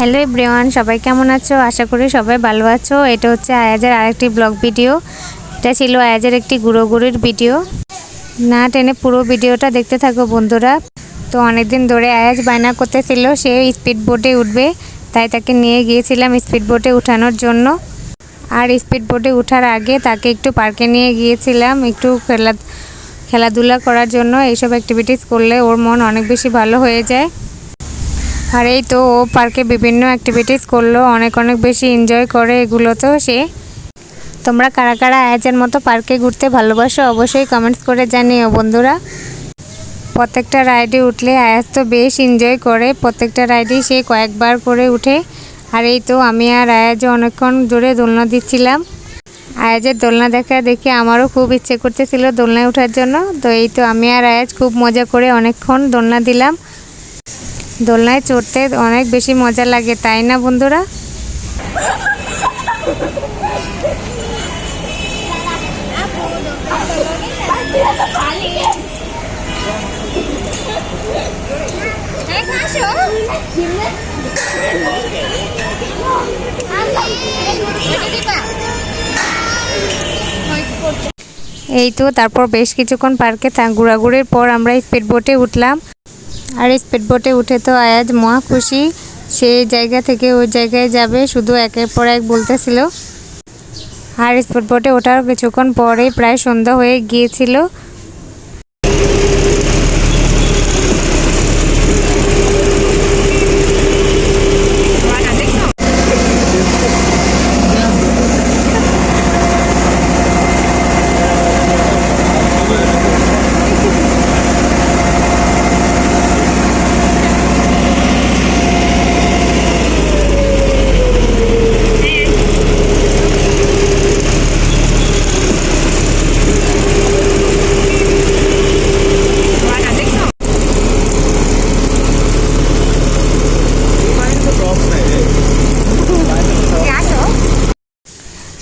Hello everyone, সবাই কেমন আছো? আশা করি সবাই ভালো আছো। এটা হচ্ছে আয়াজের আরেকটি ব্লগ ভিডিও। এটা ছিল আয়াজের একটি ঘুরোঘুরির ভিডিও। না টেনে পুরো ভিডিওটা দেখতে থাকো বন্ধুরা। তো অনেকদিন ধরে আয়াজ বায়না করতেছিল সে স্পিড বোটে উঠবে, তাই তাকে নিয়ে গিয়েছিলাম স্পিড বোটে উঠানোর জন্য। আর স্পিড বোটে ওঠার আগে তাকে একটু পার্কে নিয়ে গিয়েছিলাম একটু খেলাধুলা করার জন্য। এইসব অ্যাক্টিভিটিস করলে ওর মন অনেক বেশি ভালো হয়ে যায়। আর এই তো ও পার্কে বিভিন্ন অ্যাক্টিভিটিস করলো, অনেক বেশি এনজয় করে এগুলোতেও সে। তোমরা কারা কারা আয়াজের মতো পার্কে ঘুরতে ভালোবাসো অবশ্যই কমেন্টস করে জানিও বন্ধুরা। প্রত্যেকটা রাইডে উঠলে আয়াজ তো বেশ এনজয় করে, প্রত্যেকটা রাইডেই সে কয়েকবার করে উঠে। আর এই তো আমি আর আয়াজও অনেকক্ষণ ধরে দোলনা দিচ্ছিলাম। আয়াজের দোলনা দেখা দেখে আমারও খুব ইচ্ছে করতেছিল দোলনায় ওঠার জন্য। তো এই তো আমি আর আয়াজ খুব মজা করে অনেকক্ষণ দোলনা দিলাম। দোলনায় চড়তে অনেক বেশি মজা লাগে, তাই না বন্ধুরা? এই তো তারপর বেশ কিছুক্ষণ পার্কে ঘোরাঘুরির পর আমরা স্পিড বোটে উঠলাম। আর স্পিড বোটে উঠে তো আয়াজ মহা খুশি, সেই জায়গা থেকে ওই জায়গায় যাবে শুধু একের পর এক বলতেছিল। আর স্পিড বোটে ওঠার কিছুক্ষণ পরেই প্রায় সন্ধ্যা হয়ে গিয়েছিল।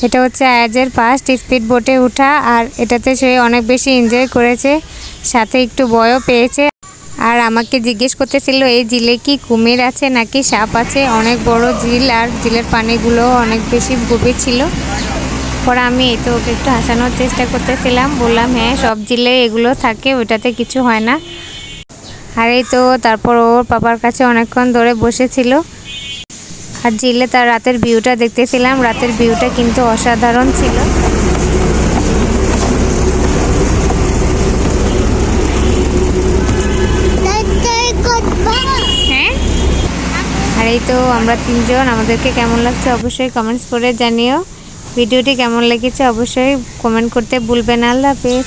এটা হচ্ছে আয়াজের ফার্স্ট স্পিড বোটে ওঠা, আর এটাতে সে অনেক বেশি এনজয় করেছে, সাথে একটু ভয়ও পেয়েছে। আর আমাকে জিজ্ঞেস করতেছিল এই ঝিলে কি কুমির আছে নাকি সাপ আছে। অনেক বড় ঝিল, আর ঝিলের পানিগুলো অনেক বেশি গভীর ছিল। পরে আমি এই তো ওকে একটু হাসানোর চেষ্টা করতেছিলাম, বললাম হ্যাঁ সব ঝিলে এগুলো থাকে, ওইটাতে কিছু হয় না। আর এই তো তারপর ওর পাপার কাছে অনেকক্ষণ ধরে বসেছিল। আর ঝিলে তার রাতের ভিউটা দেখতেছিলাম, রাতের ভিউটা কিন্তু অসাধারণ ছিল। হ্যাঁ, আর এই তো আমরা তিনজন, আমাদেরকে কেমন লাগছে অবশ্যই কমেন্টস করে জানিও। ভিডিওটি কেমন লেগেছে অবশ্যই কমেন্ট করতে ভুলবেন না। আল্লাহ হাফেজ।